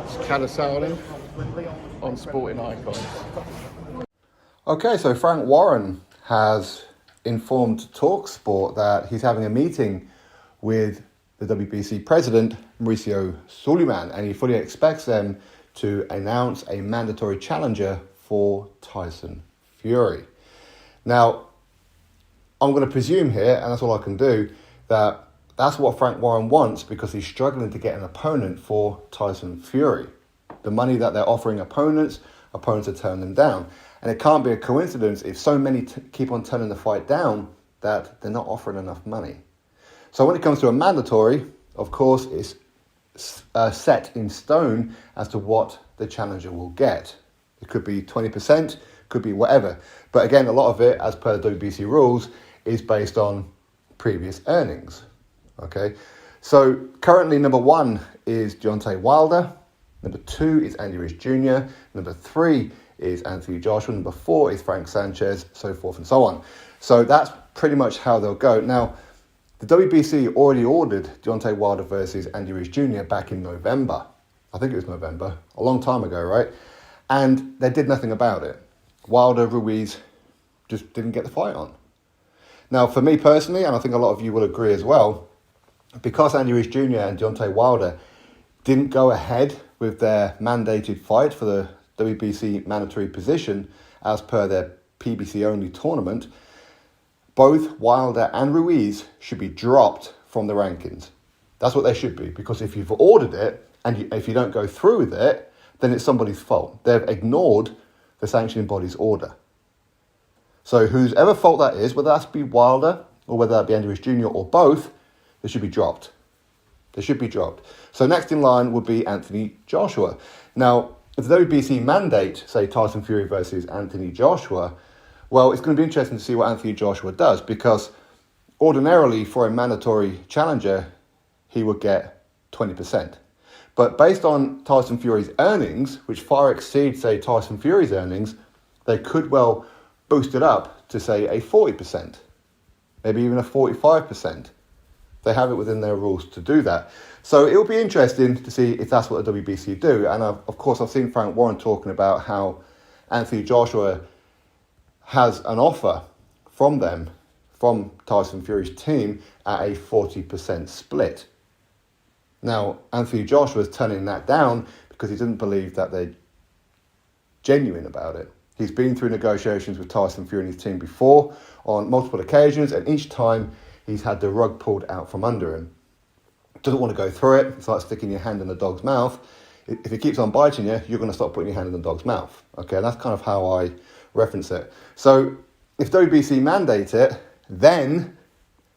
It's Calisardi on Sporting Icons. Okay, so Frank Warren has informed TalkSport that he's having a meeting with the WBC president, Mauricio Suleiman, and he fully expects them to announce a mandatory challenger for Tyson Fury. Now, I'm going to presume here, and that's all I can do, that that's what Frank Warren wants because he's struggling to get an opponent for Tyson Fury. The money that they're offering opponents are turning them down. And it can't be a coincidence if so many keep on turning the fight down that they're not offering enough money. So when it comes to a mandatory, of course, it's set in stone as to what the challenger will get. It could be 20%, could be whatever. But again, a lot of it, as per the WBC rules, is based on previous earnings. Okay, so currently number 1 is Deontay Wilder, number 2 is Andy Ruiz Jr., number 3 is Anthony Joshua, number 4 is Frank Sanchez, so forth and so on. So that's pretty much how they'll go. Now, the WBC already ordered Deontay Wilder versus Andy Ruiz Jr. back in November. I think it was November, a long time ago, right? And they did nothing about it. Wilder, Ruiz just didn't get the fight on. Now, for me personally, and I think a lot of you will agree as well, because Andy Ruiz Jr. and Deontay Wilder didn't go ahead with their mandated fight for the WBC mandatory position as per their PBC-only tournament, both Wilder and Ruiz should be dropped from the rankings. That's what they should be, because if you've ordered it and if you don't go through with it, then it's somebody's fault. They've ignored the sanctioning body's order. So whose ever fault that is, whether that be Wilder or whether that be Andy Ruiz Jr. or both, they should be dropped. They should be dropped. So next in line would be Anthony Joshua. Now, if the WBC mandate, say Tyson Fury versus Anthony Joshua, well, it's going to be interesting to see what Anthony Joshua does, because ordinarily for a mandatory challenger, he would get 20%. But based on Tyson Fury's earnings, which far exceed, say, Tyson Fury's earnings, they could well boost it up to, say, a 40%, maybe even a 45%. They have it within their rules to do that. So it will be interesting to see if that's what the WBC do. And of course, I've seen Frank Warren talking about how Anthony Joshua has an offer from them, from Tyson Fury's team, at a 40% split. Now, Anthony Joshua is turning that down because he doesn't believe that they're genuine about it. He's been through negotiations with Tyson Fury and his team before on multiple occasions, and each time he's had the rug pulled out from under him. Doesn't want to go through it. It's like sticking your hand in a dog's mouth. If it keeps on biting you, you're going to stop putting your hand in the dog's mouth. Okay, that's kind of how I reference it. So if WBC mandate it, then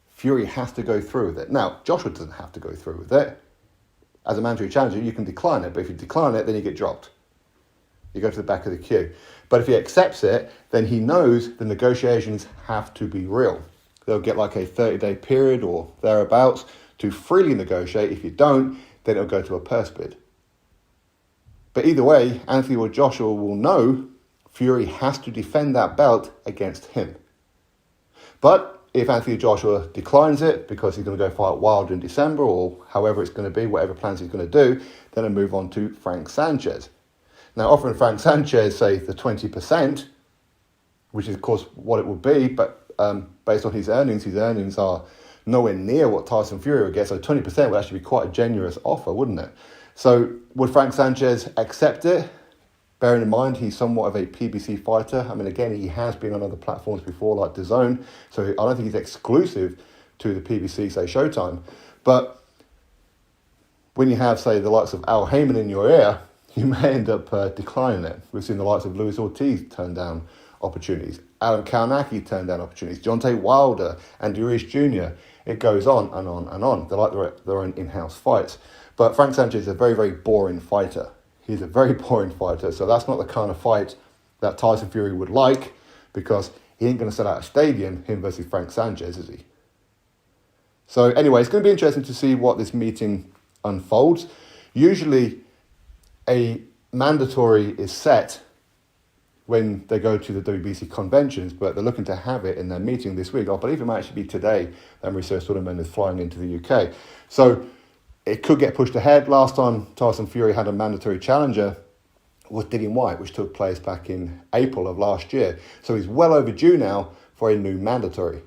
Fury has to go through with it. Now, Joshua doesn't have to go through with it. As a mandatory challenger, you can decline it, but if you decline it, then you get dropped. You go to the back of the queue. But if he accepts it, then he knows the negotiations have to be real. They'll get like a 30-day period or thereabouts to freely negotiate. If you don't, then it'll go to a purse bid. But either way, Anthony or Joshua will know Fury has to defend that belt against him. But if Anthony Joshua declines it because he's going to go fight Wilder in December or however it's going to be, whatever plans he's going to do, then he'll move on to Frank Sanchez. Now, offering Frank Sanchez, say, the 20%, which is, of course, what it would be, but based on his earnings are nowhere near what Tyson Fury would get, so 20% would actually be quite a generous offer, wouldn't it? So would Frank Sanchez accept it? Bearing in mind he's somewhat of a PBC fighter. I mean, again, he has been on other platforms before, like DAZN, so I don't think he's exclusive to the PBC, say, Showtime. But when you have, say, the likes of Al Heyman in your ear, you may end up declining it. We've seen the likes of Luis Ortiz turn down opportunities. Adam Kaunaki turned down opportunities. Deontay Wilder, Andy Ruiz Jr. It goes on and on and on. They like their own in-house fights. But Frank Sanchez is a very, very boring fighter. He's a very boring fighter. So that's not the kind of fight that Tyson Fury would like, because he ain't going to sell out a stadium, him versus Frank Sanchez, is he? So anyway, it's going to be interesting to see what this meeting unfolds. Usually a mandatory is set when they go to the WBC conventions, but they're looking to have it in their meeting this week. I believe it might actually be today that Mauricio Suleiman is flying into the UK. So it could get pushed ahead. Last time Tyson Fury had a mandatory challenger was Dillian White, which took place back in April of last year. So he's well overdue now for a new mandatory.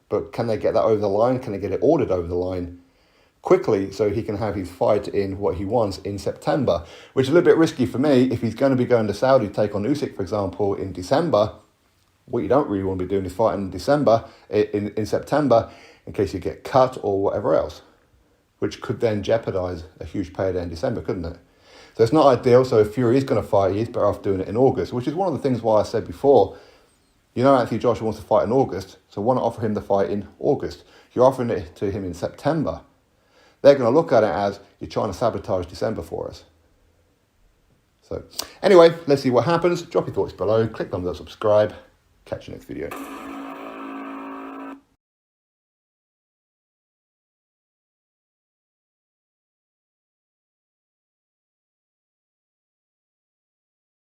But can they get that over the line? Can they get it ordered over the line quickly so he can have his fight in what he wants in September? Which is a little bit risky for me. If he's going to be going to Saudi to take on Usyk, for example, in December, what you don't really want to be doing is fighting in December, in September, in case you get cut or whatever else, which could then jeopardize a huge payday in December, couldn't it? So it's not ideal. So if Fury is going to fight, he's better off doing it in August, which is one of the things why I said before, Anthony Joshua wants to fight in August, so why not offer him the fight in August? You're offering it to him in September. They're going to look at it as you're trying to sabotage December for us. So anyway, let's see what happens. Drop your thoughts below. Click thumbs up, subscribe. Catch you next video.